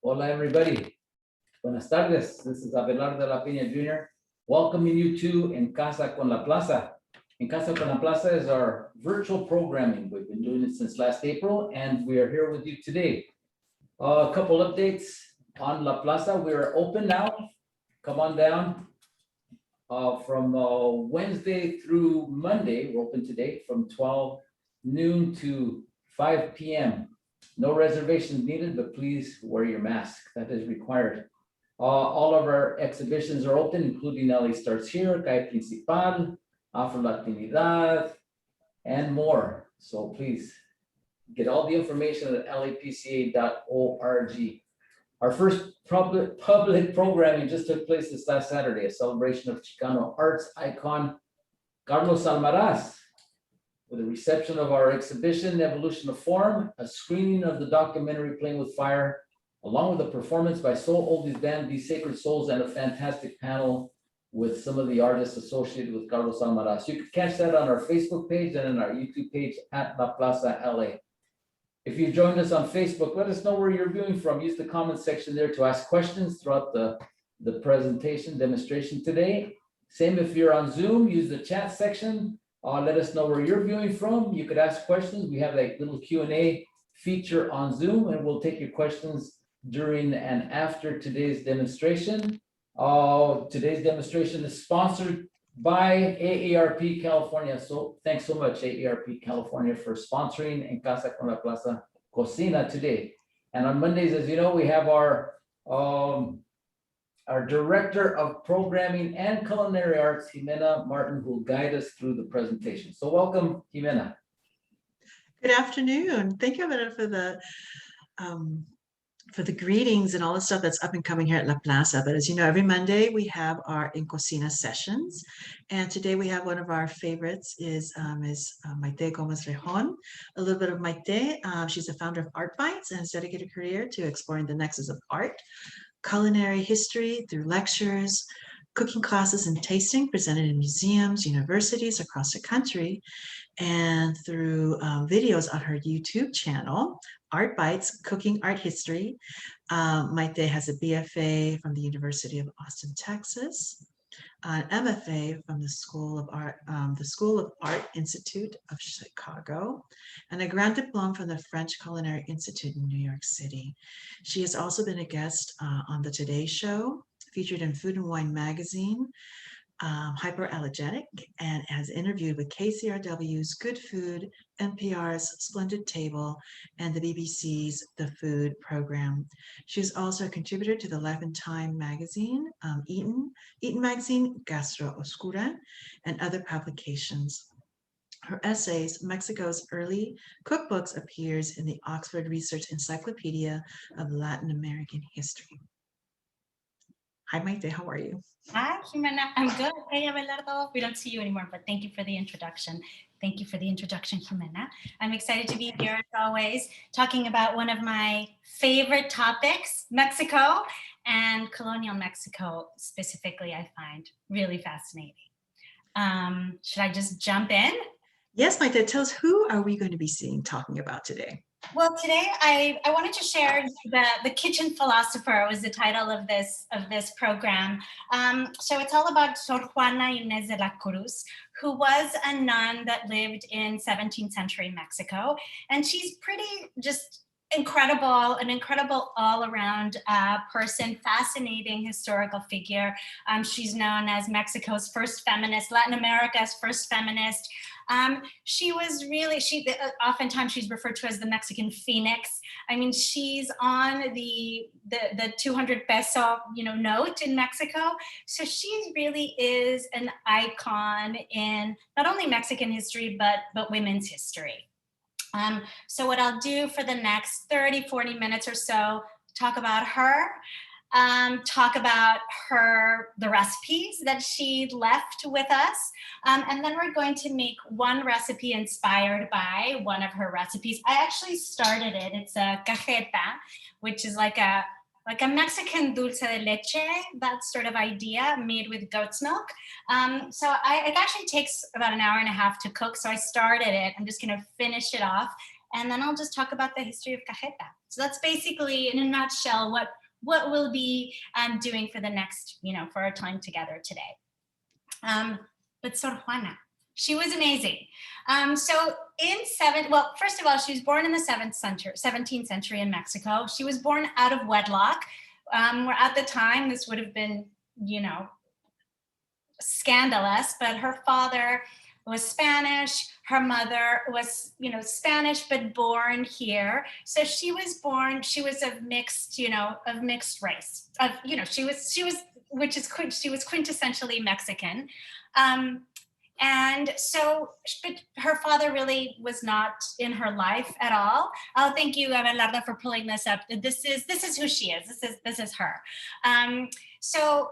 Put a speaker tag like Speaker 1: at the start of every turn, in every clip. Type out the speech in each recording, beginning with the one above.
Speaker 1: Hola, everybody. Buenas tardes. This is Abelardo de la Peña Jr. welcoming you to En Casa con la Plaza. En Casa con la Plaza is our virtual programming. We've been doing it since last April, and we are here with you today. A couple updates on La Plaza. We are open now. Come on down. From Wednesday through Monday, we're open today from 12 noon to 5 p.m. No reservations needed, but please wear your mask. That is required. All of our exhibitions are open, including LA Starts Here, Calle Principal, Afro Latinidad, and more. So please get all the information at lapca.org. Our first public programming just took place this last Saturday, a celebration of Chicano arts icon Carlos Almaraz, with a reception of our exhibition, Evolution of Form, a screening of the documentary Playing with Fire, along with a performance by Soul Oldies band These Sacred Souls, and a fantastic panel with some of the artists associated with Carlos Almaraz. You can catch that on our Facebook page and on our YouTube page at La Plaza LA. If you joined us on Facebook, let us know where you're viewing from. Use the comment section there to ask questions throughout the presentation demonstration today. Same if you're on Zoom, use the chat section. Let us know where you're viewing from. You could ask questions. We have a little Q&A feature on Zoom, and we'll take your questions during and after today's demonstration. Today's demonstration is sponsored by AARP California. So thanks so much, AARP California, for sponsoring En Casa con la Plaza Cocina today. And on Mondays, as you know, we have our Director of Programming and Culinary Arts, Jimena Martin, who will guide us through the presentation. So welcome, Jimena.
Speaker 2: Good afternoon. Thank you, Amanda, for the greetings and all the stuff that's up and coming here at La Plaza. But as you know, every Monday we have our In Cocina sessions. And today we have one of our favorites is Maite Gómez-Rejón. A little bit of Maite. She's the founder of ArtBites and has dedicated a career to exploring the nexus of art, culinary history through lectures, cooking classes and tasting presented in museums, universities across the country, and through videos on her YouTube channel, ArtBites, Cooking Art History. Maite has a BFA from the University of Austin, Texas, an MFA from the School of Art Institute of Chicago, and a Grand Diplôme from the French Culinary Institute in New York City. She has also been a guest on the Today Show, featured in Food and Wine magazine, Hyperallergenic, and has interviewed with KCRW's Good Food, NPR's Splendid Table, and the BBC's The Food program. She's also a contributor to the Life and Time magazine, Eaton magazine, Gastro Oscura, and other publications. Her essays, Mexico's Early Cookbooks, appears in the Oxford Research Encyclopedia of Latin American History. Hi, Maite, how are you?
Speaker 3: Hi, Jimena. I'm good. Hey, Abelardo. We don't see you anymore, but thank you for the introduction. Thank you for the introduction, Jimena. I'm excited to be here, as always, talking about one of my favorite topics, Mexico, and colonial Mexico specifically, I find really fascinating. Should I just jump in?
Speaker 2: Yes, Maite, tell us, who are we going to be talking about today?
Speaker 3: Well, today I wanted to share the Kitchen Philosopher was the title of this program. So it's all about Sor Juana Ines de la Cruz, who was a nun that lived in 17th century Mexico. And she's pretty just incredible, an incredible all-around person, fascinating historical figure. She's known as Mexico's first feminist, Latin America's first feminist. She was really, oftentimes she's referred to as the Mexican Phoenix. I mean, she's on the 200 peso, note in Mexico. So she really is an icon in not only Mexican history, but women's history. So what I'll do for the next 30, 40 minutes or so, talk about her, talk about the recipes that she left with us. And then we're going to make one recipe inspired by one of her recipes. I actually started it. It's a cajeta, which is like a Mexican dulce de leche, that sort of idea, made with goat's milk. So it actually takes about an hour and a half to cook. So I started it. I'm just going to finish it off. and then I'll just talk about the history of Cajeta. So that's basically, in a nutshell, what we'll be doing for the next, for our time together today. But Sor Juana, she was amazing. So first of all, she was born in the 17th century in Mexico. She was born out of wedlock, where at the time this would have been, scandalous, but her father was Spanish, her mother was, Spanish, but born here. So she was of mixed, race. She was quintessentially Mexican. And so, but her father really was not in her life at all. Oh, thank you, Abelarda, for pulling this up. This is who she is. This is her. So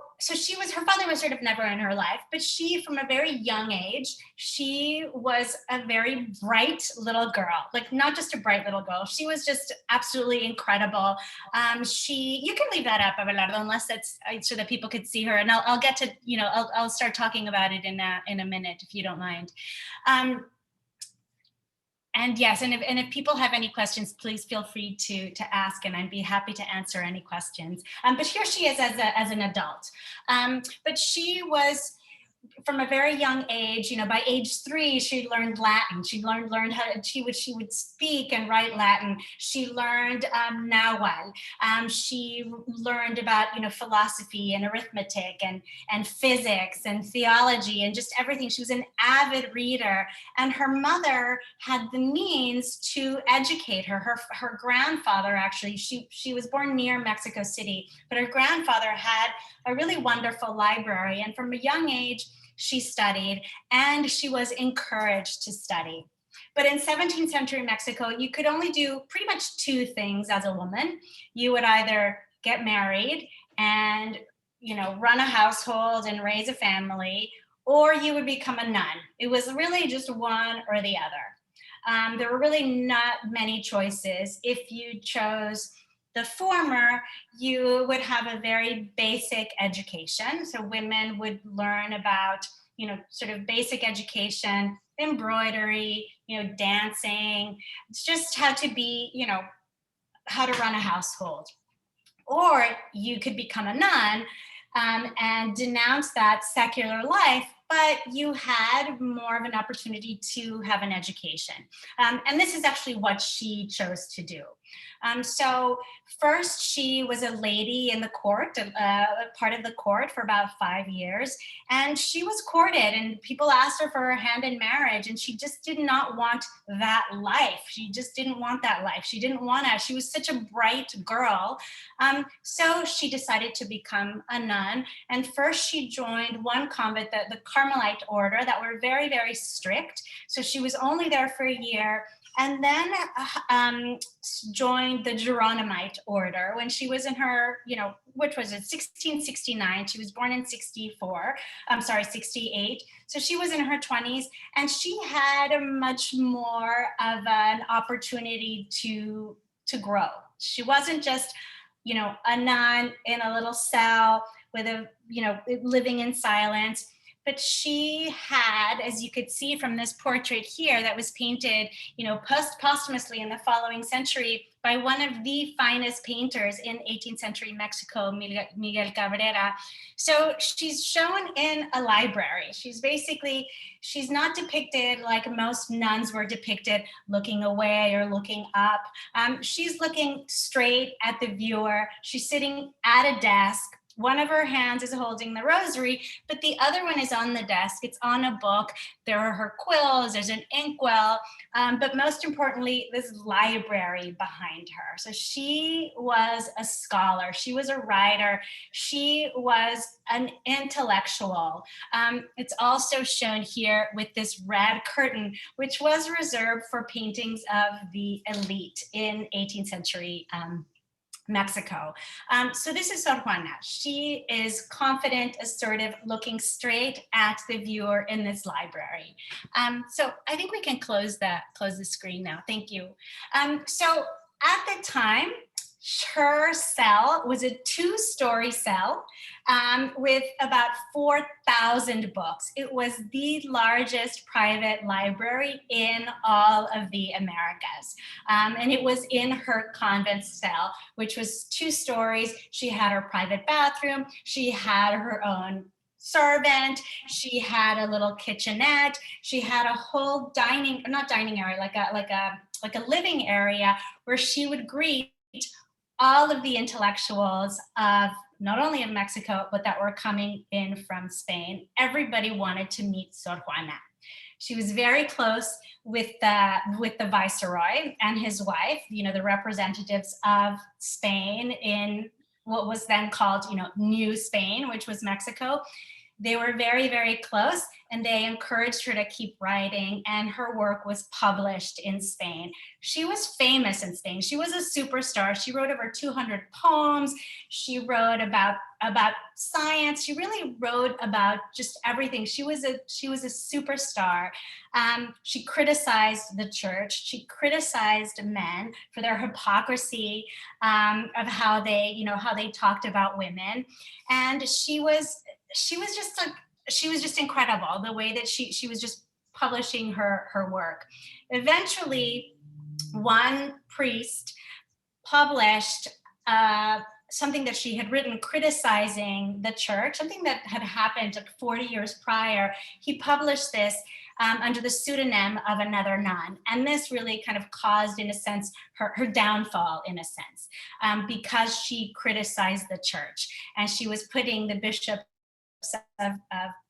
Speaker 3: her father was sort of never in her life, but she, from a very young age, she was a very bright little girl, like not just a bright little girl. She was just absolutely incredible. You can leave that up, Abelardo, unless that's so that people could see her. And I'll get to, I'll start talking about it in a minute, if you don't mind. And yes, and if people have any questions, please feel free to ask, and I'd be happy to answer any questions. But here she is as an adult. But she was, from a very young age, by age 3, she learned Latin. She learned how she would speak and write Latin. She learned Nahuatl. She learned about philosophy and arithmetic and physics and theology and just everything. She was an avid reader, and her mother had the means to educate her. Her grandfather, actually, she was born near Mexico City, but her grandfather had a really wonderful library, and from a young age she studied, and she was encouraged to study. But in 17th century Mexico, you could only do pretty much 2 things as a woman. You would either get married and run a household and raise a family, or you would become a nun. It was really just one or the other. There were really not many choices. If you chose the former, you would have a very basic education. So women would learn about, sort of basic education, embroidery, dancing. It's just how to be, how to run a household. Or you could become a nun and denounce that secular life, but you had more of an opportunity to have an education. And this is actually what she chose to do. So first, she was a lady in the court, part of the court for about 5 years, and she was courted, and people asked her for her hand in marriage, and she just did not want that life. She just didn't want that life. She didn't want to. She was such a bright girl. So she decided to become a nun, and first she joined one convent, the Carmelite order, that were very, very strict. So she was only there for a year, and then joined the Geronimite order when she was in her, which was it, 1669. She was born in 68. So she was in her 20s, and she had a much more of an opportunity to grow. She wasn't just, a nun in a little cell with living in silence. But she had, as you could see from this portrait here that was painted, posthumously in the following century by one of the finest painters in 18th century Mexico, Miguel Cabrera. So she's shown in a library. She's not depicted like most nuns were depicted, looking away or looking up. She's looking straight at the viewer. She's sitting at a desk. One of her hands is holding the rosary, but the other one is on the desk. It's on a book. There are her quills, there's an inkwell, but most importantly, this library behind her. So she was a scholar. She was a writer. She was an intellectual. It's also shown here with this red curtain, which was reserved for paintings of the elite in 18th century Mexico. So this is Sor Juana. She is confident, assertive, looking straight at the viewer in this library. So I think we can close the screen now. Thank you. So at the time, her cell was a 2-story cell with about 4,000 books. It was the largest private library in all of the Americas. And it was in her convent cell, which was 2 stories. She had her private bathroom. She had her own servant. She had a little kitchenette. She had a whole not dining area, like a living area where she would greet all of the intellectuals of not only of Mexico, but that were coming in from Spain. Everybody wanted to meet Sor Juana. She was very close with the viceroy and his wife, the representatives of Spain in what was then called, New Spain, which was Mexico. They were very, very close, and they encouraged her to keep writing, and her work was published in Spain. She was famous in Spain. She was a superstar. She wrote over 200 poems. She wrote about science. She really wrote about just everything. She was a superstar. She criticized the church. She criticized men for their hypocrisy of how they talked about women, and she was just incredible, the way that she was just publishing her work. Eventually, one priest published something that she had written criticizing the church, something that had happened like 40 years prior. He published this under the pseudonym of another nun. And this really kind of caused, in a sense, her downfall, in a sense, because she criticized the church. And she was putting the bishop of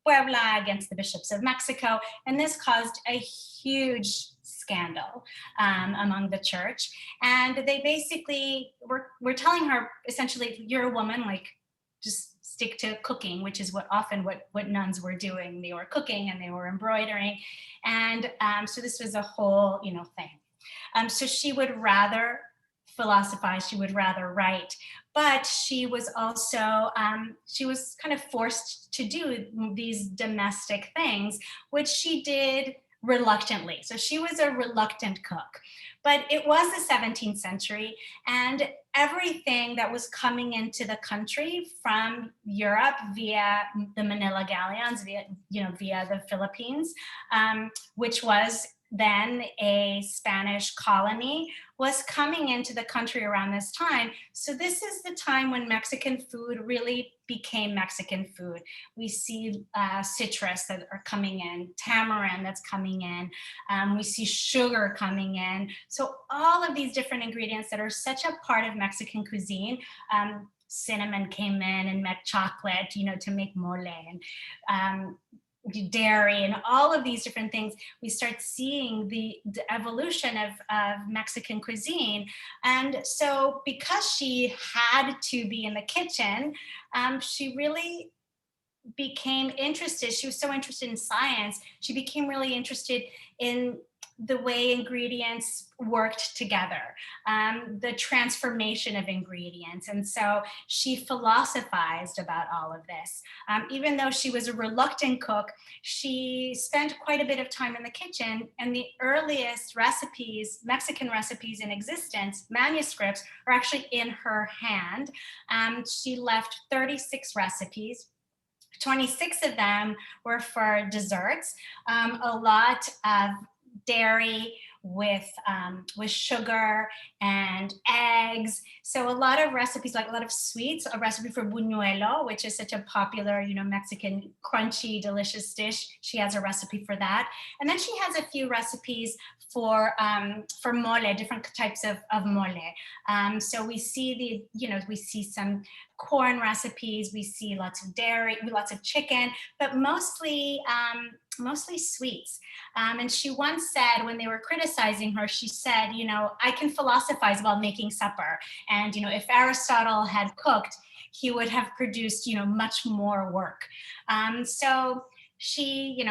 Speaker 3: Puebla against the bishops of Mexico, and this caused a huge scandal among the church. And they basically were telling her, essentially, you're a woman, like, just stick to cooking, which is what nuns were doing. They were cooking and they were embroidering, and so this was a whole thing. So she would rather philosophize, she would rather write, but she was also, she was kind of forced to do these domestic things, which she did reluctantly. So she was a reluctant cook, but it was the 17th century, and everything that was coming into the country from Europe via the Manila galleons, via the Philippines, which was then a Spanish colony, was coming into the country around this time. So this is the time when Mexican food really became Mexican food. We see citrus that are coming in, tamarind that's coming in, we see sugar coming in. So all of these different ingredients that are such a part of Mexican cuisine. Cinnamon came in and met chocolate, to make mole, and dairy, and all of these different things. We start seeing the evolution of Mexican cuisine. And so because she had to be in the kitchen, she really became interested. She was so interested in science. She became really interested in the way ingredients worked together, the transformation of ingredients. And so she philosophized about all of this. Even though she was a reluctant cook, she spent quite a bit of time in the kitchen, and the earliest recipes, Mexican recipes in existence, manuscripts, are actually in her hand. She left 36 recipes. 26 of them were for desserts, a lot of dairy with sugar and eggs. So a lot of recipes, like a lot of sweets, a recipe for buñuelo, which is such a popular, Mexican crunchy, delicious dish. She has a recipe for that. And then she has a few recipes for mole, different types of mole. So we see we see some corn recipes, we see lots of dairy, lots of chicken, but mostly sweets. And she once said, when they were criticizing her, she said, I can philosophize about making supper. And, if Aristotle had cooked, he would have produced, much more work. So she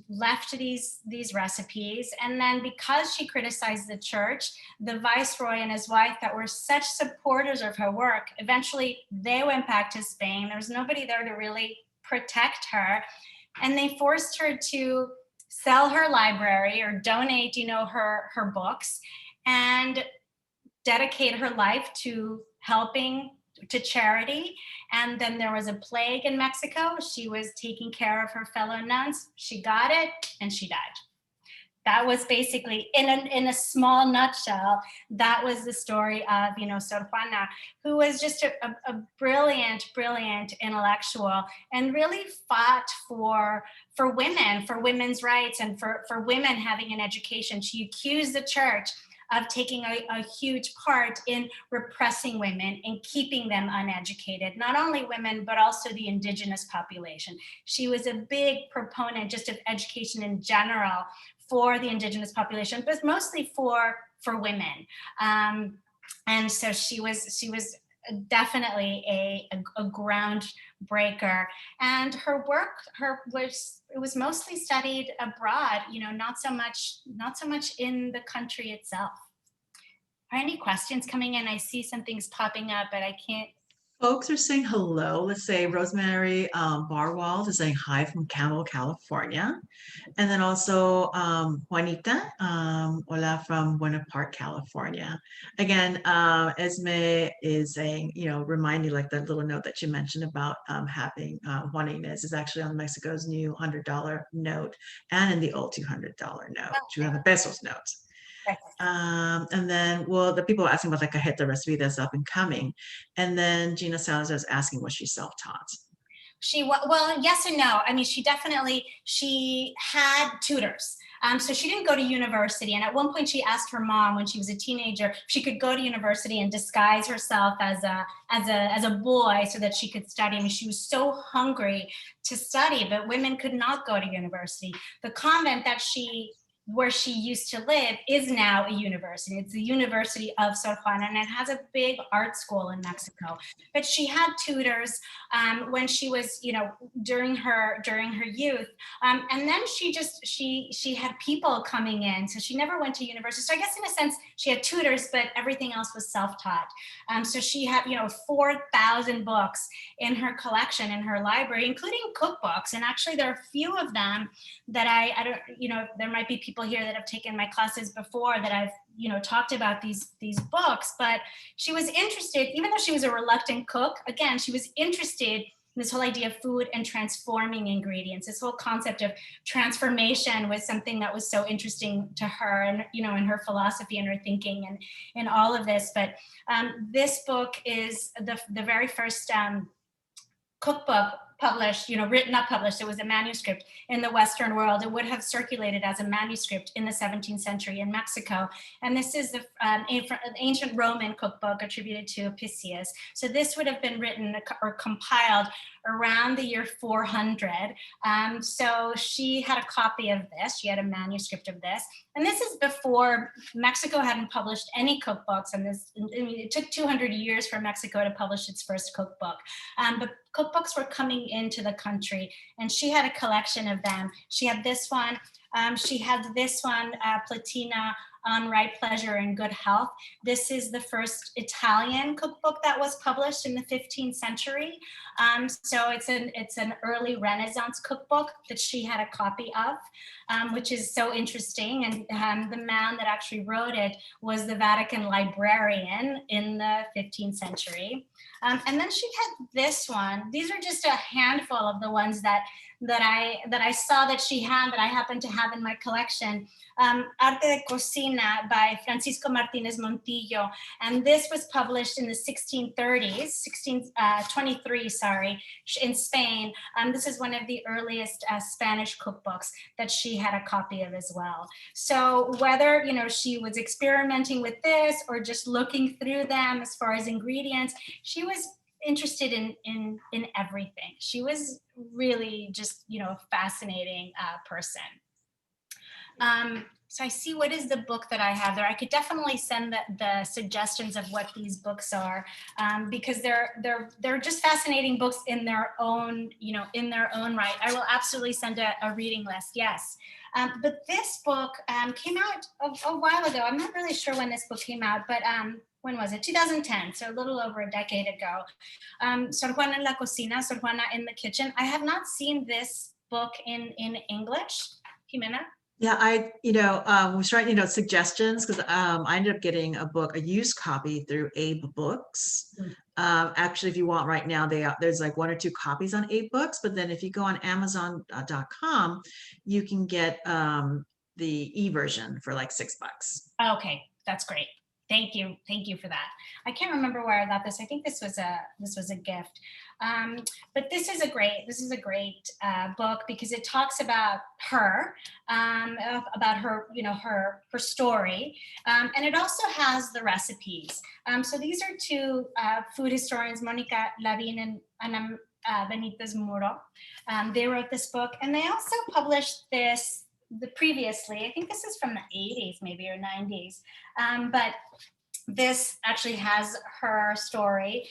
Speaker 3: left these recipes. And then because she criticized the church, the viceroy and his wife, that were such supporters of her work, eventually they went back to Spain. There was nobody there to really protect her. And they forced her to sell her library or donate, her books. And dedicate her life to helping, to charity. And then there was a plague in Mexico. She was taking care of her fellow nuns. She got it and she died. That was basically, in a small nutshell, that was the story of, Sor Juana, who was just a brilliant, brilliant intellectual, and really fought for women, for women's rights, and for women having an education. She accused the church of taking a huge part in repressing women and keeping them uneducated, not only women, but also the indigenous population. She was a big proponent just of education in general for the indigenous population, but mostly for women. And so she was definitely a groundbreaker. And her work, it was mostly studied abroad, not so much in the country itself. Are any questions coming in? I see some things popping up, but I can't.
Speaker 2: Folks are saying hello. Let's say Rosemary Barwald is saying hi from Campbell, California. And then also Juanita, hola from Buena Park, California. Again, Esme is saying, remind me, like that little note that you mentioned about having Juana Ines is actually on Mexico's new $100 note and in the old $200 note. You have a pesos note. And then, the people are asking about the Cajeta Recipe that's up and coming. And then Gina Salazar is asking, was she self-taught?
Speaker 3: Well, yes and no. I mean, she had tutors. So she didn't go to university. And at one point she asked her mom when she was a teenager, if she could go to university and disguise herself as a boy so that she could study. I mean, she was so hungry to study, but women could not go to university. The convent where she used to live is now a university. It's the University of Sor Juana, and it has a big art school in Mexico. But she had tutors when she was, during her youth. And then she had people coming in. So she never went to university. So I guess in a sense, she had tutors, but everything else was self-taught. So she had, 4,000 books in her collection, in her library, including cookbooks. And actually there are a few of them that I don't, there might be people here that have taken my classes before that I've, talked about these books, but she was interested, even though she was a reluctant cook, again, she was interested in this whole idea of food and transforming ingredients. This whole concept of transformation was something that was so interesting to her, and, in her philosophy and her thinking and in all of this. But this book is the very first cookbook published, not published, it was a manuscript in the Western world. It would have circulated as a manuscript in the 17th century in Mexico. And this is the ancient Roman cookbook attributed to Apicius. So this would have been written or compiled around the year 400. So she had a copy of this. She had a manuscript of this. And this is before Mexico hadn't published any cookbooks. And it took 200 years for Mexico to publish its first cookbook. But cookbooks were coming into the country, and she had a collection of them. She had this one. She had this one, Platina, on Right Pleasure and Good Health. This is the first Italian cookbook that was published in the 15th century. So it's an early Renaissance cookbook that she had a copy of, which is so interesting. And the man that actually wrote it was the Vatican librarian in the 15th century. And then she had this one. These are just a handful of the ones that I saw that she had, that I happen to have in my collection. Arte de Cocina by Francisco Martinez Montillo. And this was published in the 1630s, 1623, in Spain. This is one of the earliest Spanish cookbooks that she had a copy of as well. So whether, she was experimenting with this or just looking through them as far as ingredients, she was interested in everything. She was really just, a fascinating person. So I see, what is the book that I have there? I could definitely send the suggestions of what these books are, because they're just fascinating books in their own, in their own right. I will absolutely send a reading list, yes. But this book came out a while ago. I'm not really sure when this book came out, but when was it? 2010, so a little over a decade ago. Sor Juana en la Cocina, Sor Juana in the Kitchen. I have not seen this book in English. Jimena?
Speaker 2: Yeah, I was trying, suggestions because I ended up getting a used copy through Abe Books. Actually, if you want right now, there's like 1 or 2 copies on Abe Books, but then if you go on Amazon.com, you can get the e-version for like $6.
Speaker 3: Okay, that's great. Thank you for that. I can't remember where I got this. I think this was a gift. But this is a great book because it talks about her, her story, and it also has the recipes. So these are 2 food historians, Monica Lavín and Ana Benitez Muro. They wrote this book, and they also published this previously. I think this is from the 80s, maybe, or 90s. But this actually has her story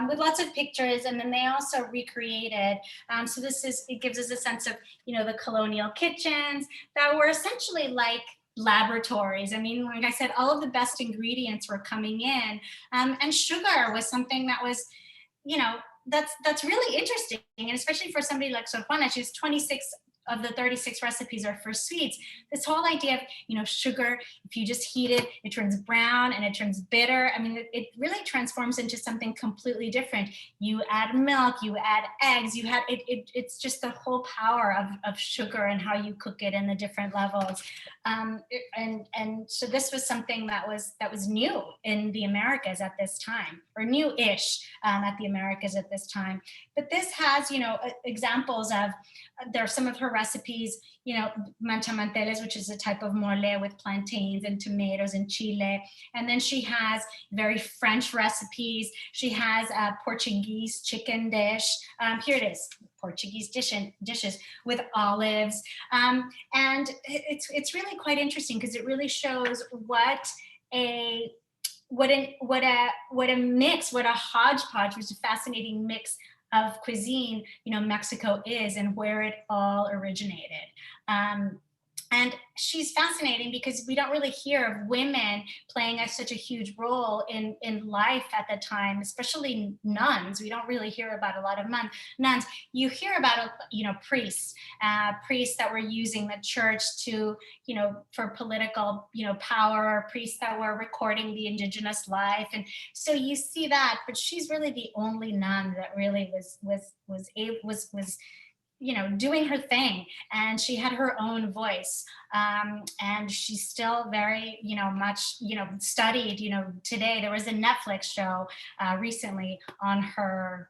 Speaker 3: with lots of pictures, and then they also recreated. So it gives us a sense of, the colonial kitchens that were essentially like laboratories. I mean, like I said, all of the best ingredients were coming in, and sugar was something that was, that's really interesting, and especially for somebody like Sor Juana. She's 26 of the 36 recipes are for sweets. This whole idea of, sugar, if you just heat it, it turns brown and it turns bitter. I mean, it really transforms into something completely different. You add milk, you add eggs, it's just the whole power of sugar and how you cook it in the different levels. And so this was something that was new in the Americas at this time, or new-ish at the Americas at this time. But this has, examples of, there are some of her recipes, manchamanteles, which is a type of mole with plantains and tomatoes and chile. And then she has very French recipes. She has a Portuguese chicken dish. Here it is, Portuguese dishes with olives. And it's really quite interesting because it really shows what a mix, what a hodgepodge, which is a fascinating mix of cuisine, Mexico is, and where it all originated. And she's fascinating because we don't really hear of women playing such a huge role in life at the time, especially nuns. We don't really hear about a lot of nuns. You hear about, priests that were using the church to, for political, power, priests that were recording the indigenous life. And so you see that, but she's really the only nun that really was doing her thing, and she had her own voice, and she's still very, much, studied. Today there was a Netflix show recently on her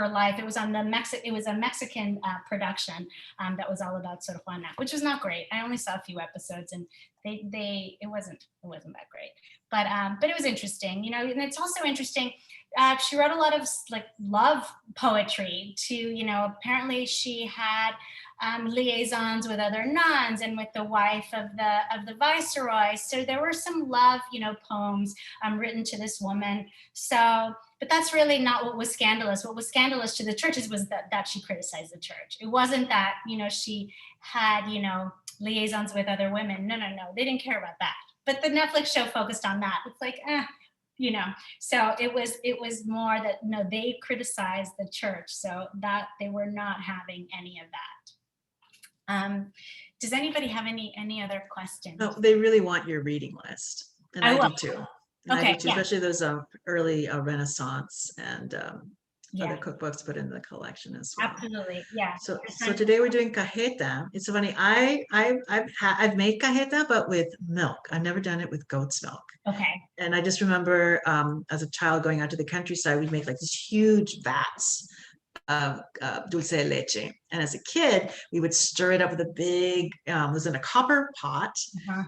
Speaker 3: life. It was on it was a Mexican production that was all about Sor Juana, which was not great. I only saw a few episodes, and it wasn't that great, but it was interesting, and it's also interesting. She wrote a lot of love poetry too. Apparently she had liaisons with other nuns and with the wife of the viceroy. So there were some love, poems written to this woman. So, but that's really not what was scandalous. What was scandalous to the churches was that she criticized the church. It wasn't that, she had, liaisons with other women. No, they didn't care about that. But the Netflix show focused on that. It's like, so it was more that, no, they criticized the church, so that they were not having any of that. Does anybody have any other questions?
Speaker 2: No, they really want your reading list, and I do too. And
Speaker 3: okay,
Speaker 2: I do too,
Speaker 3: yeah.
Speaker 2: especially those early Renaissance and
Speaker 3: Yeah.
Speaker 2: other cookbooks put in the collection as well.
Speaker 3: Absolutely, yeah.
Speaker 2: So today we're doing cajeta. It's so funny. I've made cajeta, but with milk. I've never done it with goat's milk.
Speaker 3: Okay.
Speaker 2: And I just remember as a child going out to the countryside, we'd make like these huge vats of dulce de leche. And as a kid, we would stir it up with a big, it was in a copper pot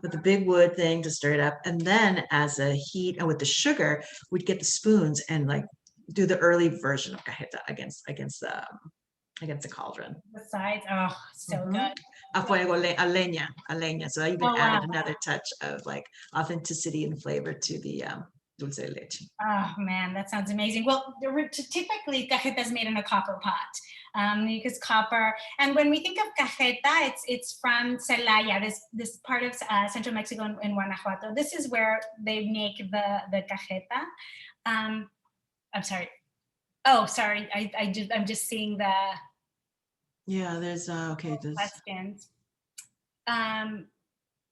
Speaker 2: with a big wood thing to stir it up. And then as a heat and with the sugar, we'd get the spoons and like do the early version of cajeta against the cauldron.
Speaker 3: The sides, oh, so good.
Speaker 2: A fuego, a leña. So I even added another touch of like authenticity and flavor to the dulce de leche.
Speaker 3: Oh man, that sounds amazing. Well, typically cajeta is made in a copper pot because copper. And when we think of cajeta, it's from Celaya, this part of central Mexico in Guanajuato. This is where they make the cajeta. I'm sorry. Oh, sorry. I'm just seeing the.
Speaker 2: Yeah, there's okay. There's
Speaker 3: questions.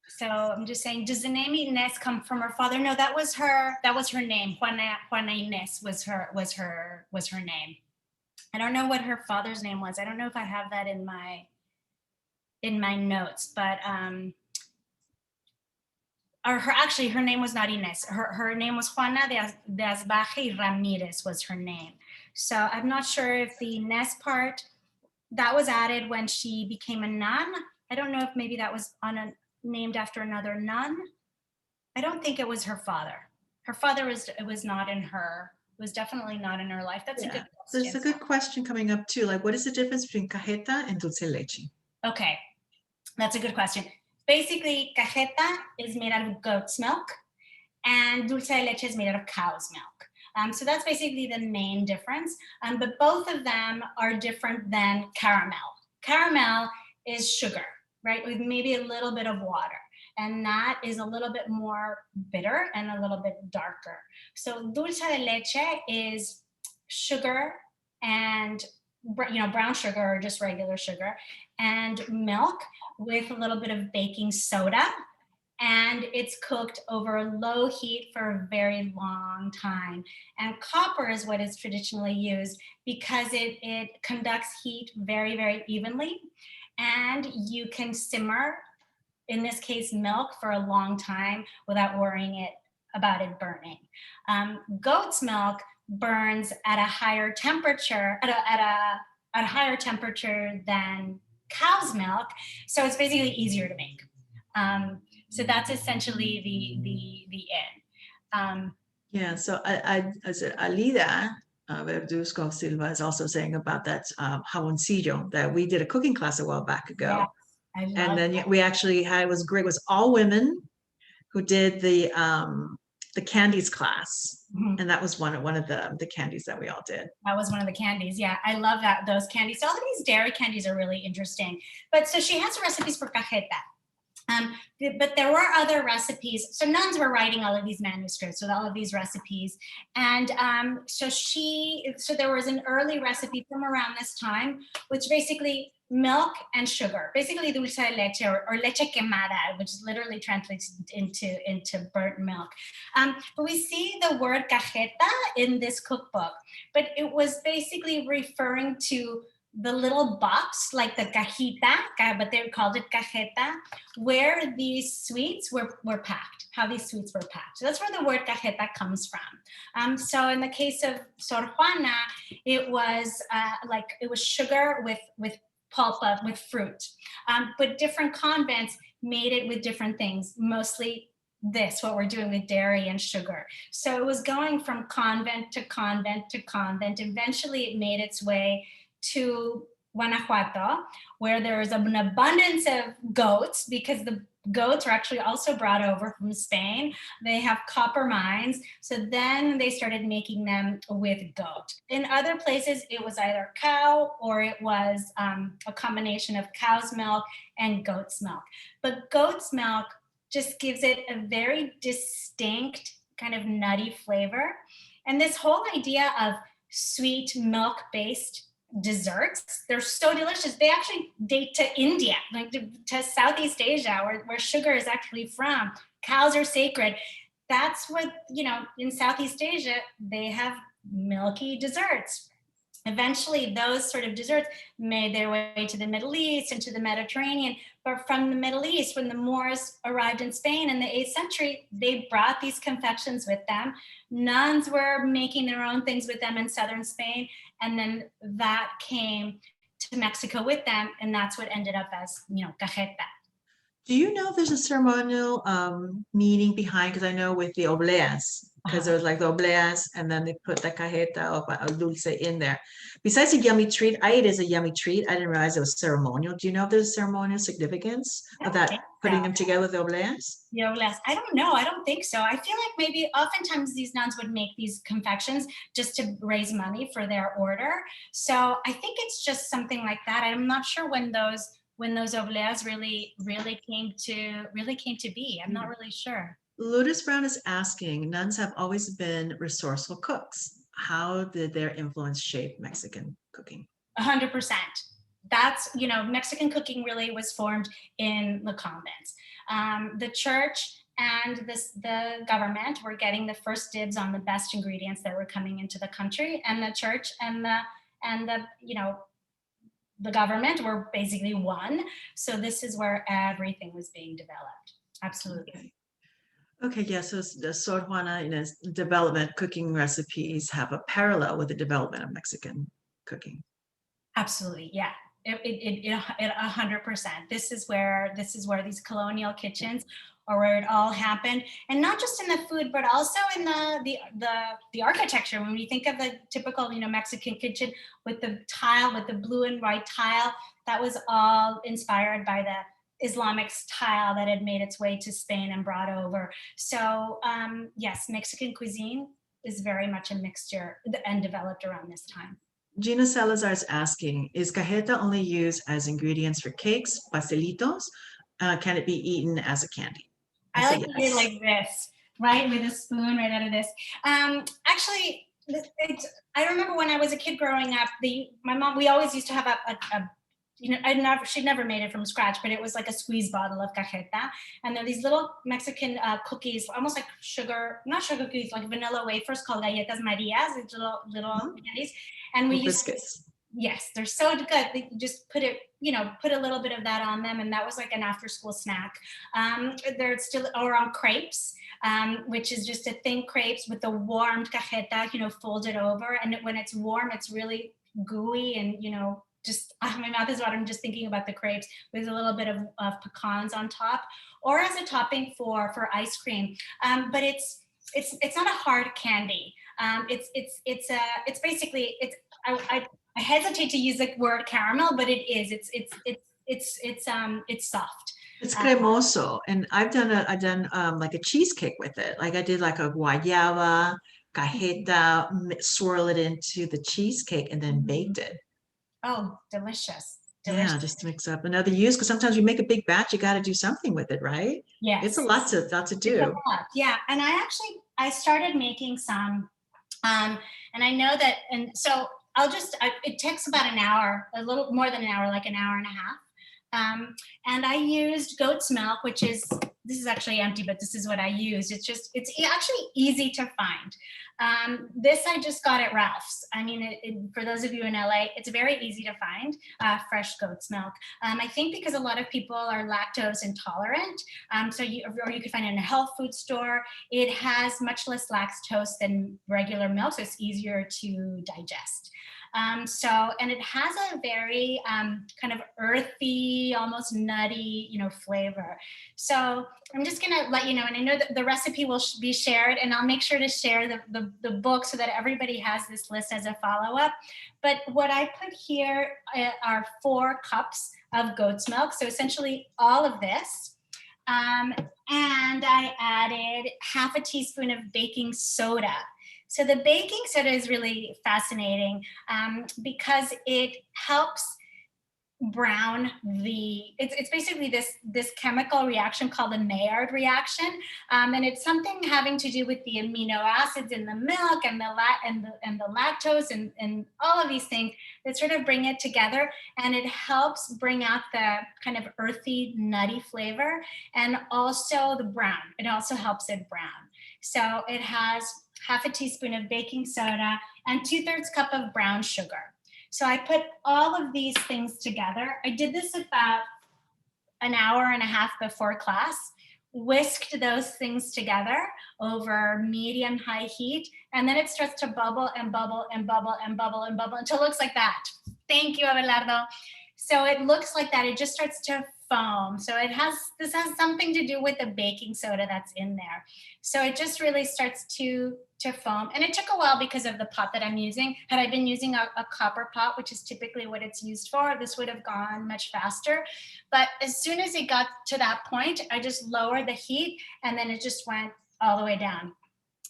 Speaker 3: So I'm just saying, does the name Ines come from her father? No, that was her name. Juana Ines was her name. I don't know what her father's name was. I don't know if I have that in my notes, but her name was not Ines. Her name was Juana de Asbaje y Ramirez was her name. So I'm not sure if the Ines part that was added when she became a nun. I don't know if maybe that was named after another nun. I don't think it was her father. Her father was not in her. Was definitely not in her life. That's a good question.
Speaker 2: There's a good question coming up too. Like, what is the difference between cajeta and dulce leche?
Speaker 3: Okay, that's a good question. Basically, cajeta is made out of goat's milk, and dulce de leche is made out of cow's milk. So that's basically the main difference. But both of them are different than caramel. Caramel is sugar, right, with maybe a little bit of water. And that is a little bit more bitter and a little bit darker. So dulce de leche is sugar and brown sugar or just regular sugar and milk with a little bit of baking soda, and it's cooked over low heat for a very long time. And copper is what is traditionally used because it conducts heat very, very evenly, and you can simmer, in this case, milk for a long time without worrying about it burning. Goat's milk burns at a higher temperature, at a higher temperature than cow's milk, so it's basically easier to make. So that's essentially the end.
Speaker 2: Yeah, so I said Alida Verduzco Silva is also saying about that jaboncillo that we did a cooking class a while back ago.
Speaker 3: Yes,
Speaker 2: and then we actually had, it was great, it was all women who did the candies class.
Speaker 3: Mhm.
Speaker 2: And that was one of the candies that we all did.
Speaker 3: That was one of the candies. Yeah, I love those candies. So all of these dairy candies are really interesting. But so she has recipes for cajeta. But there were other recipes. So nuns were writing all of these manuscripts with all of these recipes. And so there was an early recipe from around this time, which basically milk and sugar, basically dulce de leche or leche quemada, which literally translates into burnt milk. But we see the word cajeta in this cookbook, but it was basically referring to the little box, like the cajita, but they called it cajeta, where these sweets were packed, how these sweets were packed. So that's where the word cajeta comes from. So in the case of Sor Juana, it was sugar with pulp with fruit. But different convents made it with different things, mostly what we're doing with dairy and sugar. So it was going from convent to convent to convent. Eventually it made its way to Guanajuato, where there is an abundance of goats, because the goats are actually also brought over from Spain. They have copper mines. So then they started making them with goat. In other places, it was either cow or it was a combination of cow's milk and goat's milk. But goat's milk just gives it a very distinct kind of nutty flavor. And this whole idea of sweet milk-based desserts, they're so delicious. They actually date to India, like to Southeast Asia, where sugar is actually from. Cows are sacred. That's what, in Southeast Asia, they have milky desserts. Eventually, those sort of desserts made their way to the Middle East and to the Mediterranean. But from the Middle East, when the Moors arrived in Spain in the 8th century, they brought these confections with them. Nuns were making their own things with them in southern Spain. And then that came to Mexico with them. And that's what ended up as, cajeta.
Speaker 2: Do you know if there's a ceremonial meaning behind? Because I know with the obleas, because there was like the obleas, and then they put the cajeta or dulce in there. Besides a yummy treat, I ate it as a yummy treat. I didn't realize it was ceremonial. Do you know if there's ceremonial significance of that, putting them together with the obleas?
Speaker 3: The obleas. I don't know. I don't think so. I feel like maybe oftentimes these nuns would make these confections just to raise money for their order. So I think it's just something like that. I'm not sure when those obleas really came to be. I'm not really sure.
Speaker 2: Lourdes Brown is asking, nuns have always been resourceful cooks. How did their influence shape Mexican cooking?
Speaker 3: 100%. that's, you know, Mexican cooking really was formed in the convents. The church and the government were getting the first dibs on the best ingredients that were coming into the country, and the church and the you know, the government were basically one. So this is where everything was being developed. Absolutely.
Speaker 2: Okay, yeah, so the Sor Juana, you know, development cooking recipes have a parallel with the development of Mexican cooking.
Speaker 3: Absolutely, yeah. It 100%. This is where these colonial kitchens, or where it all happened, and not just in the food, but also in the architecture. When we think of the typical, you know, Mexican kitchen with the tile, with the blue and white tile, that was all inspired by the Islamic style that had made its way to Spain and brought over. So yes, Mexican cuisine is very much a mixture and developed around this time.
Speaker 2: Gina Salazar is asking, is cajeta only used as ingredients for cakes, pastelitos? Can it be eaten as a candy?
Speaker 3: I like to eat it like this, right? With a spoon right out of this. Actually, I remember when I was a kid growing up, my mom, we always used to have a you know, she'd never made it from scratch, but it was like a squeeze bottle of cajeta. And they're these little Mexican cookies, almost like not sugar cookies, like vanilla wafers called galletas Marias, it's little candies. And we used
Speaker 2: biscuits.
Speaker 3: Yes, they're so good. They just put it, you know, put a little bit of that on them, and that was like an after-school snack. They're still around crepes, which is just a thin crepes with the warmed cajeta, you know, folded over. And when it's warm, it's really gooey, and, you know, just my mouth is watering just thinking about the crepes with a little bit of pecans on top, or as a topping for ice cream. But it's not a hard candy. It's basically I hesitate to use the word caramel, but it is. It's soft.
Speaker 2: It's cremoso, and I've done like a cheesecake with it. Like I did like a guayaba, cajeta, swirl it into the cheesecake, and then baked it.
Speaker 3: Oh, delicious.
Speaker 2: Yeah, just to mix up another use, because sometimes you make a big batch, you got to do something with it, right?
Speaker 3: Yes.
Speaker 2: It's a lot to do.
Speaker 3: It's a lot. Yeah, and I started making some, and I know that, and so it takes about an hour, a little more than an hour, like an hour and a half. And I used goat's milk, this is actually empty, but this is what I used. It's actually easy to find. This I just got at Ralph's. I mean, for those of you in LA, it's very easy to find fresh goat's milk. I think because a lot of people are lactose intolerant, or you could find it in a health food store. It has much less lactose than regular milk, so it's easier to digest. And it has a very kind of earthy, almost nutty, you know, flavor. So I'm just gonna let you know, and I know that the recipe will be shared, and I'll make sure to share the book so that everybody has this list as a follow-up. But what I put here are 4 cups of goat's milk. So essentially all of this. And I added half a teaspoon of baking soda. So the baking soda is really fascinating because it helps brown it's basically this chemical reaction called the Maillard reaction, and it's something having to do with the amino acids in the milk and the lactose and all of these things that sort of bring it together, and it helps bring out the kind of earthy, nutty flavor, and also the brown. It also helps it brown. So it has half a teaspoon of baking soda and 2/3 cup of brown sugar. So I put all of these things together. I did this about an hour and a half before class, whisked those things together over medium-high heat, and then it starts to bubble and bubble and bubble and bubble and bubble until it looks like that. Thank you, Abelardo. So it looks like that. It just starts to foam. So this has something to do with the baking soda that's in there. So it just really starts to foam. And it took a while because of the pot that I'm using. Had I been using a copper pot, which is typically what it's used for, this would have gone much faster. But as soon as it got to that point, I just lowered the heat, and then it just went all the way down.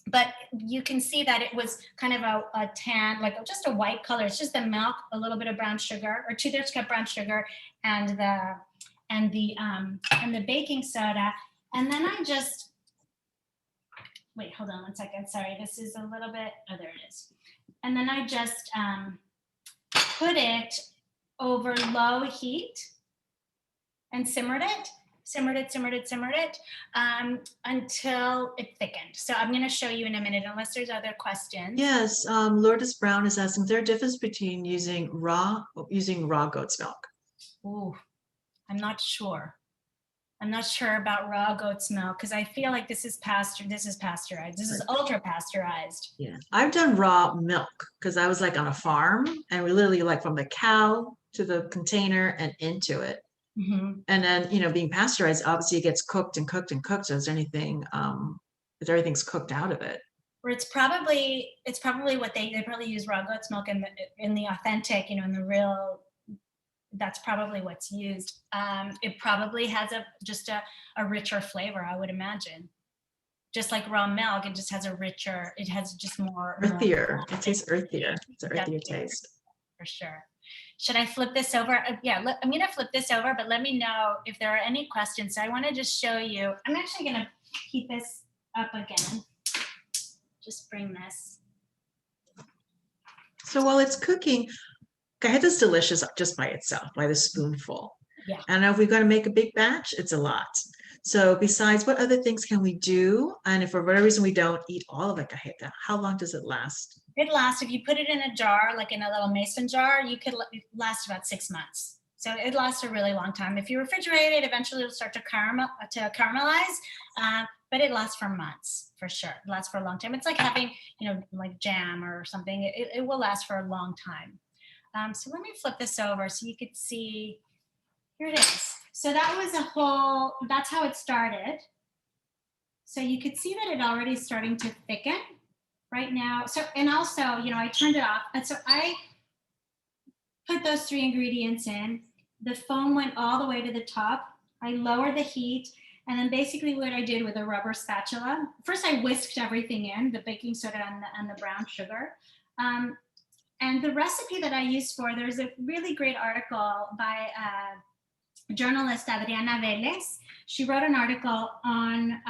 Speaker 3: But you can see that it was kind of a tan, like just a white color. It's just the milk, a little bit of brown sugar, or 2/3 cup brown sugar, and the baking soda. And then I just, wait, hold on one second. Sorry, this is a little bit, oh, there it is. And then I just put it over low heat and simmered it until it thickened. So I'm going to show you in a minute, unless there's other questions.
Speaker 2: Yes, Lourdes Brown is asking, is there a difference between using raw goat's milk?
Speaker 3: Ooh, I'm not sure. I'm not sure about raw goat's milk because I feel like this is pasteurized. This is ultra pasteurized.
Speaker 2: Yeah, I've done raw milk because I was like on a farm and we literally like from the cow to the container and into it.
Speaker 3: Mm-hmm.
Speaker 2: And then, you know, being pasteurized, obviously it gets cooked and cooked and cooked. So is there anything, if everything's cooked out of it?
Speaker 3: Or it's probably what they probably use raw goat's milk in the authentic, you know, in the real. That's probably what's used. It probably has just a richer flavor, I would imagine. Just like raw milk, it just has it has just more
Speaker 2: Earthier. It tastes earthier. It's an earthier taste.
Speaker 3: For sure. Should I flip this over? Yeah, I'm going to flip this over, but let me know if there are any questions. So I want to just show you. I'm actually going to keep this up again. Just bring this.
Speaker 2: So while it's cooking, cajeta's delicious just by itself, by the spoonful.
Speaker 3: Yeah.
Speaker 2: And if we're going to make a big batch, it's a lot. So besides, what other things can we do? And if for whatever reason we don't eat all of a cajeta, how long does it last?
Speaker 3: It lasts, if you put it in a jar, like in a little mason jar, it last about 6 months. So it lasts a really long time. If you refrigerate it, eventually it'll start to caramelize, but it lasts for months, for sure. It lasts for a long time. It's like having, you know, like jam or something. It will last for a long time. So let me flip this over so you could see. Here it is. So that's how it started. So you could see that it already is starting to thicken right now. So, and also, you know, I turned it off. And so I put those 3 ingredients in. The foam went all the way to the top. I lowered the heat. And then basically what I did with a rubber spatula, first I whisked everything in, the baking soda and the brown sugar. And the recipe that I used there's a really great article by journalist Adriana Vélez. She wrote an article on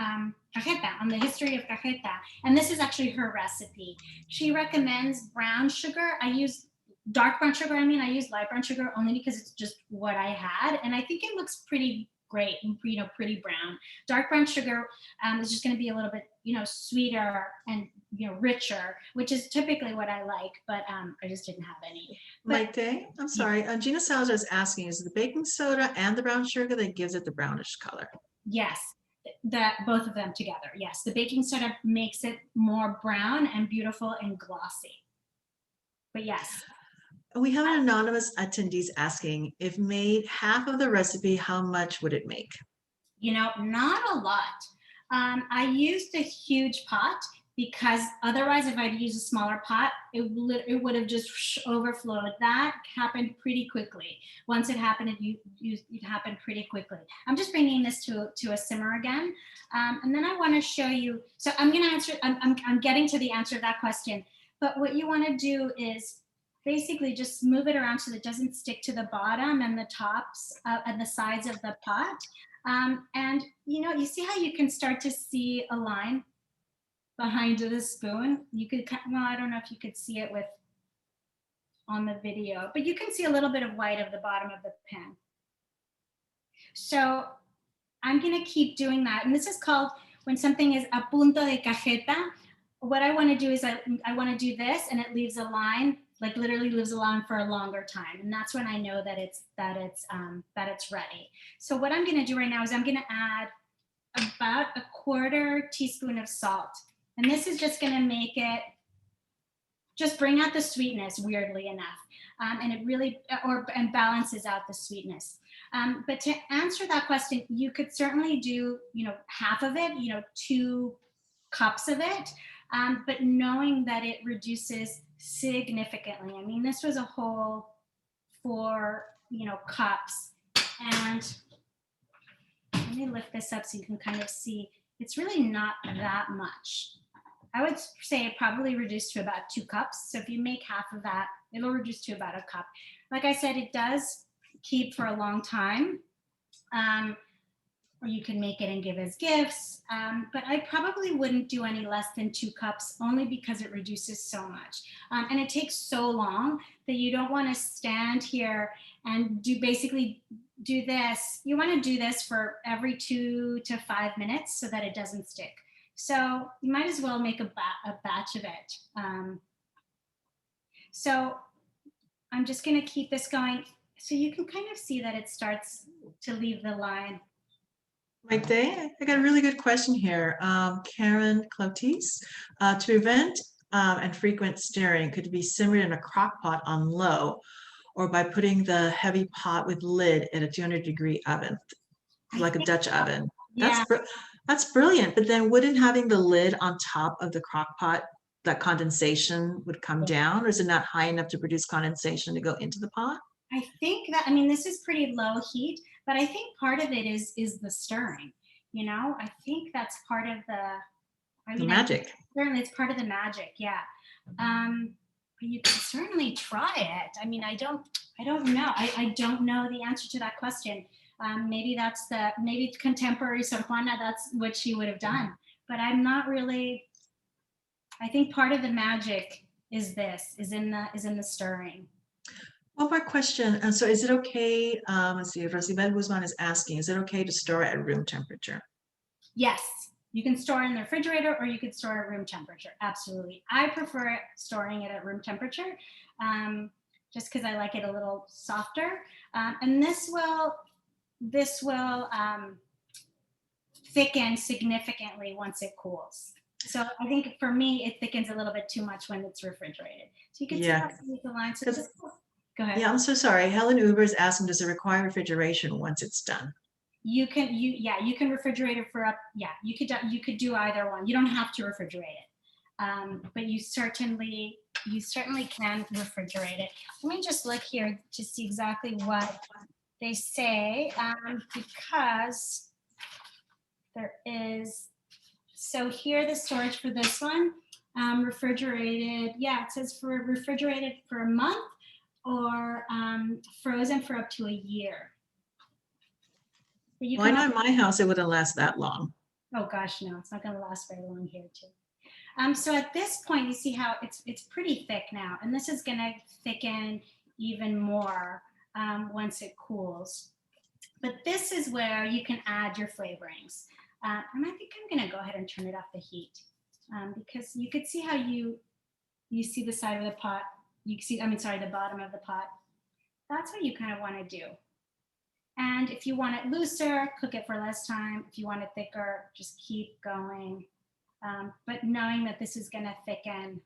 Speaker 3: cajeta, on the history of cajeta. And this is actually her recipe. She recommends brown sugar. I use dark brown sugar. I use light brown sugar only because it's just what I had. And I think it looks pretty great and, you know, pretty brown. Dark brown sugar is just going to be a little bit, you know, sweeter and, you know, richer, which is typically what I like, but I just didn't have any.
Speaker 2: Maite, I'm sorry. Gina Salazar is asking, is the baking soda and the brown sugar that gives it the brownish color?
Speaker 3: Yes, both of them together. Yes, the baking soda makes it more brown and beautiful and glossy. But yes.
Speaker 2: We have an anonymous attendee asking, if made half of the recipe, how much would it make? You know, not a lot. I used a huge pot because otherwise if I'd used a smaller pot, it would have just overflowed. That happened pretty quickly. Once it happened, it happened pretty quickly. I'm just bringing this to a simmer again. And then I want to show you, so I'm going to answer, I'm getting to the answer to that question. But what you want to do is basically just move it around so that it doesn't stick to the bottom and the tops and the sides of the pot. And you know, you see how you can start to see a line behind the spoon? You could, well, I don't know if you could see it on the video, but you can see a little bit of white of the bottom of the pan. So I'm gonna keep doing that. And this is called when something is a punto de cajeta. What I wanna do is I wanna do this and it leaves a line, like literally leaves a line for a longer time. And that's when I know that it's ready. So what I'm gonna do right now is I'm gonna add about a 1/4 teaspoon of salt. And this is just gonna make it, just bring out the sweetness, weirdly enough. And it really, and balances out the sweetness. But to answer that question, you could certainly do, you know, half of it, you know, 2 cups of it, but knowing that it reduces significantly. I mean, this was a whole 4, you know, cups. And let me lift this up so you can kind of see, it's really not that much. I would say it probably reduced to about 2 cups. So if you make half of that, it'll reduce to about a cup. Like I said, it does keep for a long time.
Speaker 3: or you can make it and give as gifts. But I probably wouldn't do any less than 2 cups, only because it reduces so much. And it takes so long that you don't want to stand here and basically do this. You want to do this for every 2 to 5 minutes so that it doesn't stick. So you might as well make a batch of it. So I'm just going to keep this going. So you can kind of see that it starts to leave the line.
Speaker 2: Maite, I got a really good question here. Karen Clotis, to prevent and frequent stirring, could it be simmered in a crock pot on low, or by putting the heavy pot with lid at a 200-degree oven, like a Dutch oven?
Speaker 3: Yeah.
Speaker 2: That's brilliant. But then wouldn't having the lid on top of the crock pot, that condensation would come down, or is it not high enough to produce condensation to go into the pot?
Speaker 3: I think that, I mean, this is pretty low heat, but I think part of it is the stirring. You know, I think that's part of the
Speaker 2: magic.
Speaker 3: Certainly, it's part of the magic. Yeah. You can certainly try it. I mean, I don't know. I don't know the answer to that question. Maybe contemporary Sor Juana, that's what she would have done. But I'm not really. I think part of the magic is in the stirring.
Speaker 2: One more question. So is it okay, let's see, Rosibel Guzman is asking, is it okay to store at room temperature?
Speaker 3: Yes, you can store it in the refrigerator, or you could store at room temperature. Absolutely. I prefer storing it at room temperature, just because I like it a little softer. And this will thicken significantly once it cools. So I think for me, it thickens a little bit too much when it's refrigerated. So you can see the line. So just go ahead.
Speaker 2: Yeah, I'm so sorry. Helen Uber is asking, does it require refrigeration once it's done?
Speaker 3: You can refrigerate it for you could do either one. You don't have to refrigerate it, but you certainly can refrigerate it. Let me just look here to see exactly what they say, because there is. So here, the storage for this one, refrigerated. Yeah, it says for refrigerated for a month, or frozen for up to a year.
Speaker 2: Well, I know in my house it wouldn't last that long.
Speaker 3: Oh gosh, no, it's not going to last very long here too. So at this point, you see how it's pretty thick now, and this is going to thicken even more once it cools. But this is where you can add your flavorings. And I think I'm going to go ahead and turn it off the heat, because you could see how you see the side of the pot. You can see, the bottom of the pot. That's what you kind of want to do. And if you want it looser, cook it for less time. If you want it thicker, just keep going. But knowing that this is going to thicken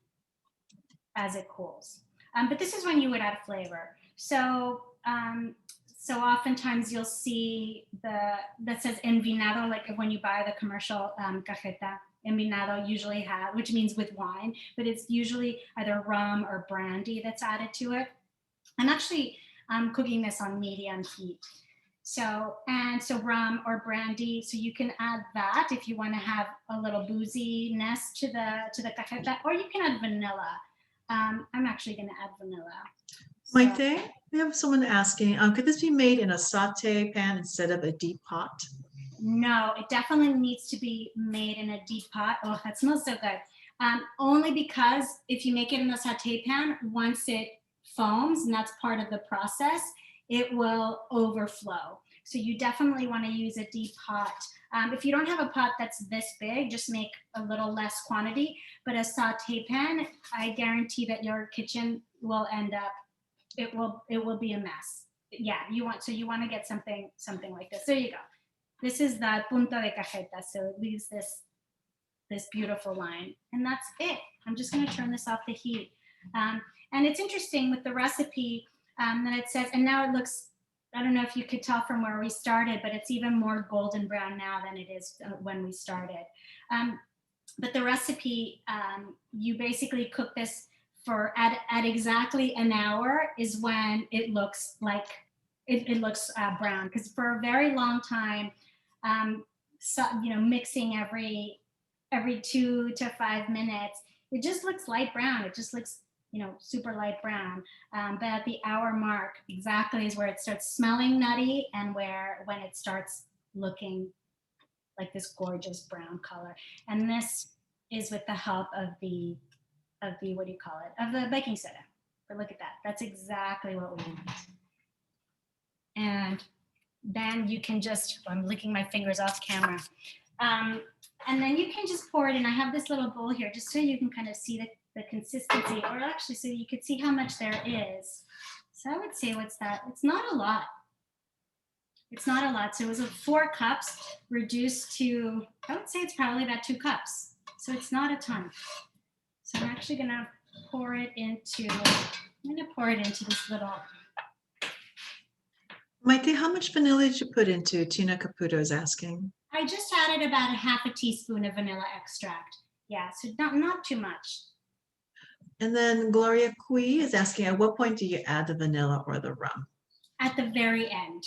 Speaker 3: as it cools. But this is when you would add flavor. So oftentimes you'll see that says envinado, like when you buy the commercial cajeta. Envinado usually have, which means with wine, but it's usually either rum or brandy that's added to it. I'm actually cooking this on medium heat. So rum or brandy, so you can add that if you want to have a little booziness to the cajeta, or you can add vanilla. I'm actually going to add vanilla. So,
Speaker 2: Maite, we have someone asking, could this be made in a saute pan instead of a deep pot?
Speaker 3: No, it definitely needs to be made in a deep pot. Oh, that smells so good. Only because if you make it in a saute pan, once it foams, and that's part of the process, it will overflow. So you definitely want to use a deep pot. If you don't have a pot that's this big, just make a little less quantity. But a saute pan, I guarantee that your kitchen will end up, it will be a mess. Yeah, you want to get something like this. There you go. This is the punta de cajeta, so it leaves this beautiful line, and that's it. I'm just going to turn this off the heat. And it's interesting with the recipe that it says, and now it looks, I don't know if you could tell from where we started, but it's even more golden brown now than it is when we started. But the recipe, you basically cook this for at exactly an hour is when it looks like it looks brown, because for a very long time, mixing every 2 to 5 minutes, it just looks light brown. It just looks, super light brown. But at the hour mark, exactly is where it starts smelling nutty, and when it starts looking like this gorgeous brown color. And this is with the help of the what do you call it? Of the baking soda. But look at that. That's exactly what we want. And then you can just, I'm licking my fingers off camera. And then you can just pour it in. I have this little bowl here just so you can kind of see the consistency, or actually so you could see how much there is. So I would say, what's that? It's not a lot. It's not a lot. So it was 4 cups reduced to, I would say it's probably about 2 cups. So it's not a ton. So I'm actually gonna pour it into, this little.
Speaker 2: Maite, how much vanilla did you put into? Tina Caputo is asking.
Speaker 3: I just added about a half a teaspoon of vanilla extract. Yeah, so not too much.
Speaker 2: And then Gloria Cui is asking, at what point do you add the vanilla or the rum?
Speaker 3: At the very end.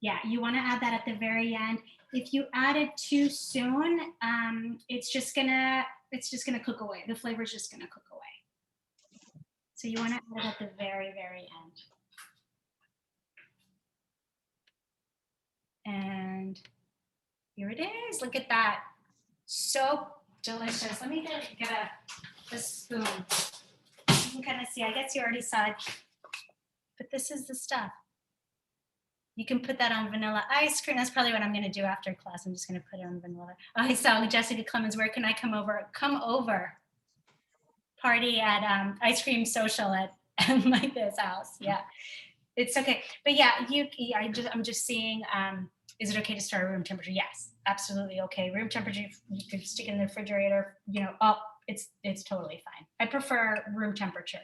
Speaker 3: Yeah, you want to add that at the very end. If you add it too soon, it's just gonna cook away. The flavor is just gonna cook away. So you want to add it at the very, very end. And here it is. Look at that. So delicious. Let me get a spoon. You can kind of see. I guess you already saw it. But this is the stuff. You can put that on vanilla ice cream. That's probably what I'm going to do after class. I'm just going to put it on vanilla. Oh, I saw Jessica Clemens. Where can I come over? Come over. Party at Ice Cream Social at Maite's house. Yeah, it's okay. But yeah, I'm just seeing. Is it okay to start at room temperature? Yes, absolutely okay. Room temperature, you could stick it in the refrigerator. It's totally fine. I prefer room temperature,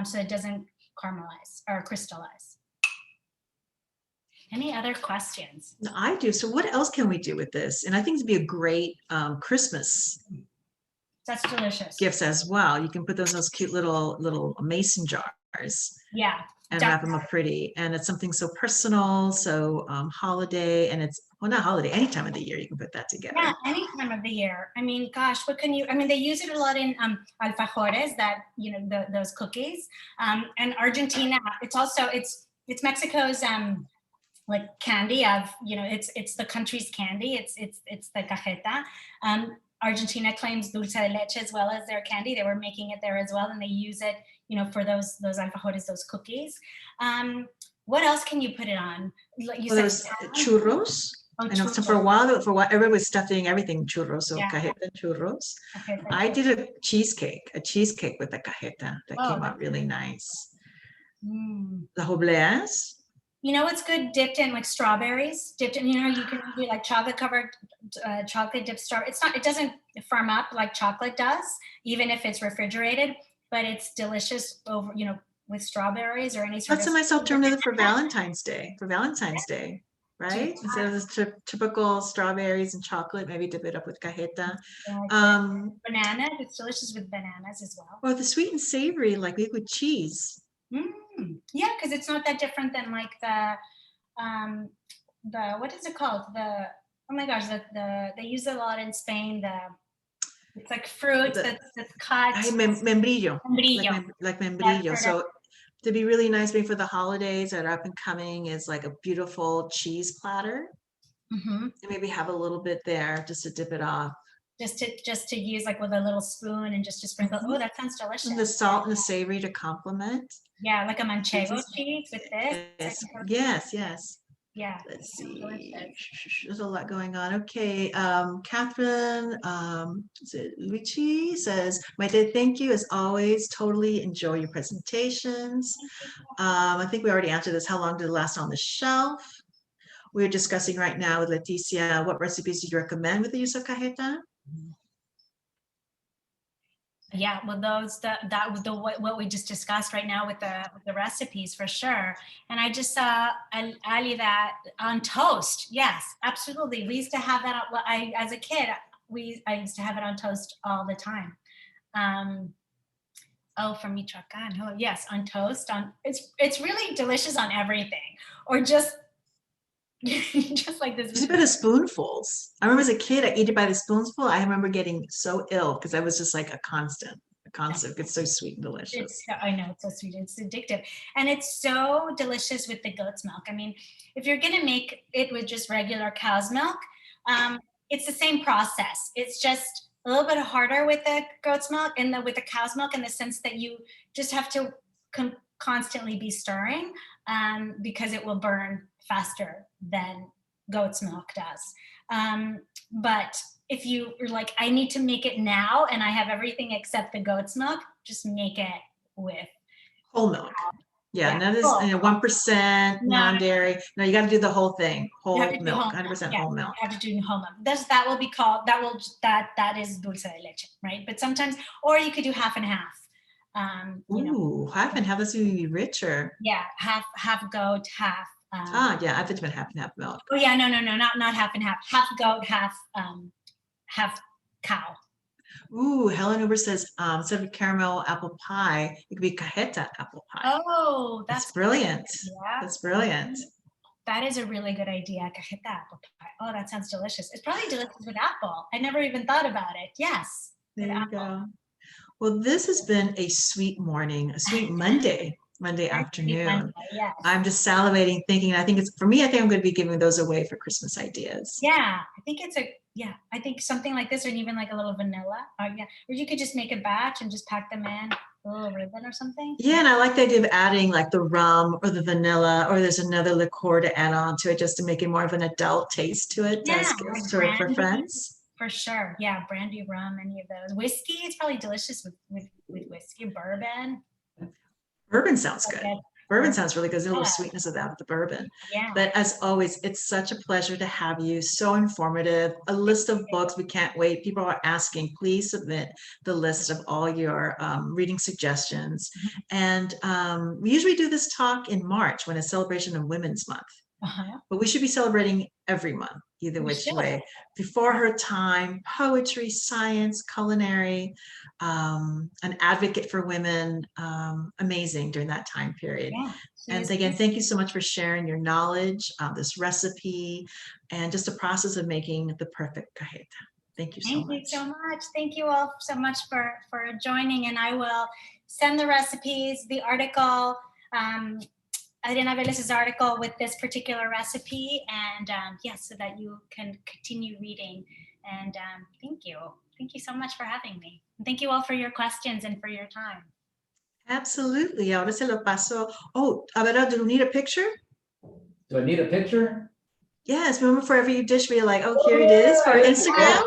Speaker 3: so it doesn't caramelize or crystallize. Any other questions?
Speaker 2: I do. So what else can we do with this? And I think it'd be a great Christmas
Speaker 3: That's delicious.
Speaker 2: gifts as well. You can put those cute little mason jars.
Speaker 3: Yeah.
Speaker 2: And wrap them up pretty. And it's something so personal, so holiday, and it's, well, not holiday, any time of the year you can put that together.
Speaker 3: Yeah, any time of the year. I mean, gosh, they use it a lot in alfajores, those cookies. And Argentina, it's Mexico's like candy of, it's the country's candy. It's the cajeta. Argentina claims dulce de leche as well as their candy. They were making it there as well, and they use it, for those alfajores, those cookies. What else can you put it on?
Speaker 2: Those churros.
Speaker 3: Oh,
Speaker 2: I know. So for a while, everybody was stuffing everything churros. So cajeta churros.
Speaker 3: Okay,
Speaker 2: I did a cheesecake with the cajeta that came out really nice. The Hobleas.
Speaker 3: You know what's good? Dipped in like strawberries. Dipped in, you can do like chocolate covered, chocolate dipped strawberry. It doesn't firm up like chocolate does, even if it's refrigerated, but it's delicious over, with strawberries or any sort
Speaker 2: That's
Speaker 3: of.
Speaker 2: a nice alternative for Valentine's Day. Right? Instead of the typical strawberries and chocolate, maybe dip it up with cajeta.
Speaker 3: Banana. It's delicious with bananas as well.
Speaker 2: Or the sweet and savory, like liquid cheese.
Speaker 3: Yeah, because it's not that different than like the what is it called? Oh my gosh, they use it a lot in Spain. It's like fruit that's cut.
Speaker 2: Membrillo. Like membrillo.
Speaker 3: Yeah,
Speaker 2: so to be really nice, maybe for the holidays that are up and coming, is like a beautiful cheese platter. And maybe have a little bit there just to dip it off.
Speaker 3: Just to use like with a little spoon and just to sprinkle. Oh, that sounds delicious.
Speaker 2: And the salt and the savory to complement.
Speaker 3: Yeah, like a manchego cheese with this.
Speaker 2: Yes.
Speaker 3: Yeah.
Speaker 2: Let's see. There's a lot going on. Okay. Catherine Luigi says, Maite, thank you as always. Totally enjoy your presentations. I think we already answered this. How long did it last on the shelf? We're discussing right now with Leticia, what recipes do you recommend with the use of cajeta?
Speaker 3: Yeah, well, that was what we just discussed right now with the recipes for sure. And I just saw Ali that on toast. Yes, absolutely. We used to have that. As a kid, I used to have it on toast all the time. From Michoacan. Oh, yes, on toast. It's really delicious on everything, or just like this.
Speaker 2: Just by the spoonfuls. I remember as a kid, I eat it by the spoonful. I remember getting so ill because I was just like a constant. It's so sweet and delicious.
Speaker 3: I know, it's so sweet. It's addictive. And it's so delicious with the goat's milk. I mean, if you're going to make it with just regular cow's milk, it's the same process. It's just a little bit harder with the goat's milk and with the cow's milk, in the sense that you just have to constantly be stirring, because it will burn faster than goat's milk does. But if you're like, I need to make it now and I have everything except the goat's milk, just make it with
Speaker 2: Whole milk. Yeah,
Speaker 3: Yeah.
Speaker 2: none of this,
Speaker 3: Full.
Speaker 2: 1%
Speaker 3: No.
Speaker 2: non-dairy. No, you got to do the whole thing.
Speaker 3: You
Speaker 2: Whole
Speaker 3: have to do
Speaker 2: milk,
Speaker 3: whole
Speaker 2: 100%
Speaker 3: yeah,
Speaker 2: whole milk.
Speaker 3: You have to do whole milk. That will be called, that is dulce de leche, right? But sometimes, or you could do half and half. You know,
Speaker 2: Ooh, half and half. That's going to be richer.
Speaker 3: yeah, half goat, half.
Speaker 2: Yeah, I thought you meant half and half milk.
Speaker 3: Oh yeah, no, not half and half. Half goat, half cow.
Speaker 2: Ooh, Helen Uber says, instead of caramel apple pie, it could be cajeta apple pie.
Speaker 3: Oh,
Speaker 2: That's brilliant.
Speaker 3: Yeah.
Speaker 2: That's brilliant.
Speaker 3: That is a really good idea. Cajeta apple pie. Oh, that sounds delicious. It's probably delicious with apple. I never even thought about it. Yes.
Speaker 2: There you go. Well, this has been a sweet morning, a sweet Monday afternoon.
Speaker 3: Yes.
Speaker 2: I'm just salivating, thinking, I think I'm going to be giving those away for Christmas ideas.
Speaker 3: Yeah, I think something like this, or even like a little vanilla, or you could just make a batch and just pack them in a little ribbon or something.
Speaker 2: Yeah, and I like the idea of adding like the rum or the vanilla, or there's another liqueur to add on to it, just to make it more of an adult taste to it.
Speaker 3: Yeah,
Speaker 2: as
Speaker 3: like
Speaker 2: gifts for friends.
Speaker 3: For sure. Yeah, brandy, rum, any of those. Whiskey, it's probably delicious with whiskey. Bourbon.
Speaker 2: Bourbon sounds good.
Speaker 3: Okay.
Speaker 2: Bourbon sounds really good. There's a little
Speaker 3: Yeah.
Speaker 2: sweetness of that with the bourbon.
Speaker 3: Yeah.
Speaker 2: But as always, it's such a pleasure to have you. So informative. A list of books. We can't wait. People are asking, please submit the list of all your reading suggestions. And we usually do this talk in March, when it's celebration of Women's Month. But we should be celebrating every month, either which way. Before her time, poetry, science, culinary, an advocate for women, amazing during that time period.
Speaker 3: Yeah,
Speaker 2: and again, thank you so much for sharing your knowledge, this recipe, and just the process of making the perfect cajeta. Thank you so much.
Speaker 3: Thank you so much. Thank you all so much for joining, and I will send the recipes, the article, Adriana Velez's article with this particular recipe, and yes, so that you can continue reading. And thank you. Thank you so much for having me. And thank you all for your questions and for your time.
Speaker 2: Absolutely. Ahora se lo paso. Oh, Abera, do you need a picture?
Speaker 1: Do I need a picture?
Speaker 2: Yes, remember for every dish we like, oh, here it is for Instagram.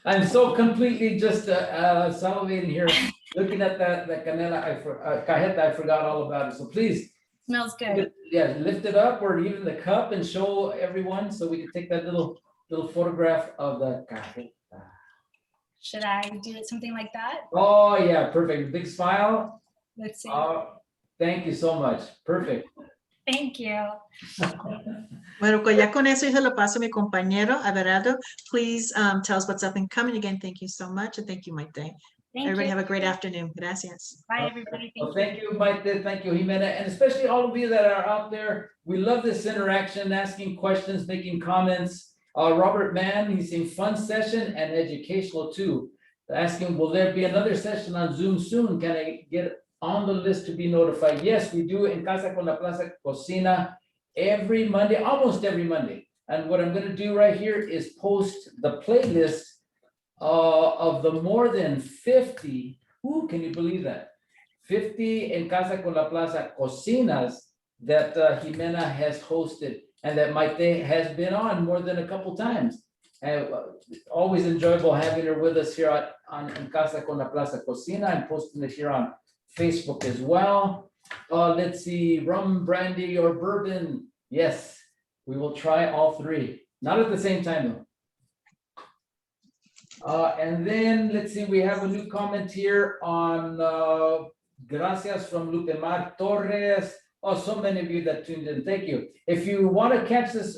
Speaker 1: I'm so completely just salivating here, looking at that canela, cajeta, I forgot all about it. So please.
Speaker 3: Smells good.
Speaker 1: Yeah, lift it up, or even the cup, and show everyone, so we can take that little photograph of the cajeta.
Speaker 3: Should I do it something like that?
Speaker 1: Oh yeah, perfect. Big smile.
Speaker 3: Let's see.
Speaker 1: Thank you so much. Perfect.
Speaker 3: Thank you.
Speaker 2: Bueno, pues ya con eso yo se lo paso a mi compañero Averardo. Please tell us what's up and coming. Again, thank you so much, and thank you, Maite. Everybody have a great afternoon. Gracias.
Speaker 3: Bye, everybody.
Speaker 1: Thank you, Maite. Thank you, Jimena. And especially all of you that are out there. We love this interaction, asking questions, making comments. Robert Mann, he's saying fun session and educational too. Asking, will there be another session on Zoom soon? Can I get on the list to be notified? Yes, we do in Casa con la Plaza Cocina every Monday, almost every Monday. And what I'm going to do right here is post the playlist of the more than 50, can you believe that? 50 in Casa con la Plaza Cocinas that Jimena has hosted, and that Maite has been on more than a couple times. And always enjoyable having her with us here on Casa con la Plaza Cocina. I'm posting it here on Facebook as well. Let's see, rum, brandy, or bourbon. Yes, we will try all three. Not at the same time though. And then let's see, we have a new comment here on gracias from Lupemar Torres. Oh, so many of you that tuned in. Thank you. If you want to catch this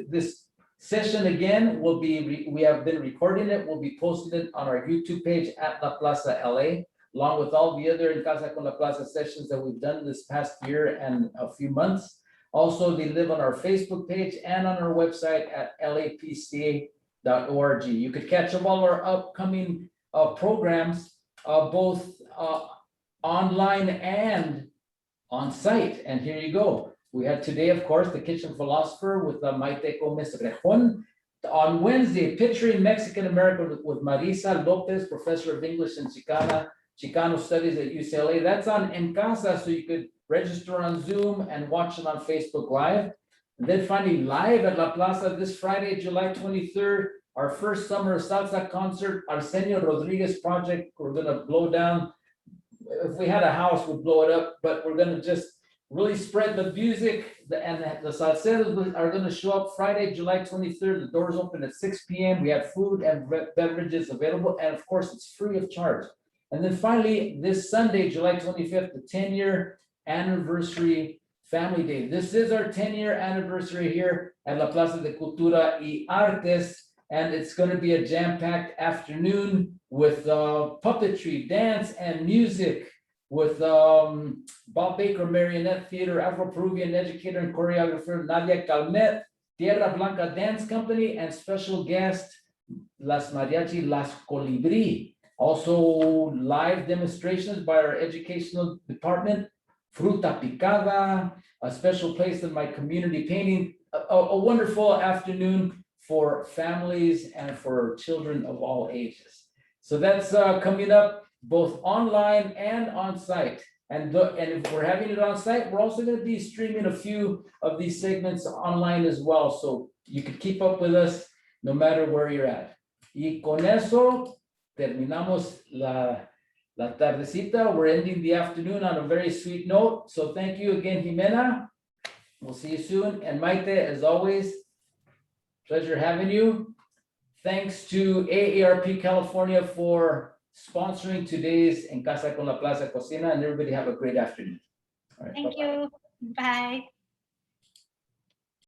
Speaker 1: this session again, we have been recording it. We'll be posting it on our YouTube page at La Plaza LA, along with all the other in Casa con la Plaza sessions that we've done this past year and a few months. Also, they live on our Facebook page and on our website at lapca.org. You could catch up all our upcoming programs, both online and on site. And here you go. We had today, of course, the Kitchen Philosopher with Maite Gómez-Rejón, On Wednesday, Picturing Mexican America with Marisa Lopez, professor of English and Chicano Studies at UCLA. That's on En Casa, so you could register on Zoom and watch it on Facebook Live. And then finally, live at La Plaza this Friday, July 23rd, our first summer salsa concert, Arsenio Rodriguez Project. We're gonna blow down. If we had a house, we'd blow it up, but we're gonna just really spread the music. And the salseros are gonna show up Friday, July 23rd. The doors open at 6 p.m. We have food and beverages available, and of course, it's free of charge. And then finally, this Sunday, July 25th, the 10-year anniversary Family Day. This is our 10-year anniversary here at La Plaza de Cultura y Artes. And it's going to be a jam-packed afternoon with puppetry, dance, and music with Bob Baker Marionette Theater, Afro-Peruvian educator and choreographer Nadia Calmet, Tierra Blanca Dance Company, and special guest Las Mariachi Las Colibri. Also live demonstrations by our educational department, Fruta Picada, a special place in my community painting, a wonderful afternoon for families and for children of all ages. So that's coming up both online and on site. And if we're having it on site, we're also going to be streaming a few of these segments online as well. So you can keep up with us no matter where you're at. Y con eso terminamos la tardecita. We're ending the afternoon on a very sweet note. So thank you again, Jimena. We'll see you soon. And Maite, as always, pleasure having you. Thanks to AARP California for sponsoring today's En Casa con la Plaza Cocina, and everybody have a great afternoon. All right,
Speaker 3: Thank
Speaker 1: bye-bye.
Speaker 3: you. Bye.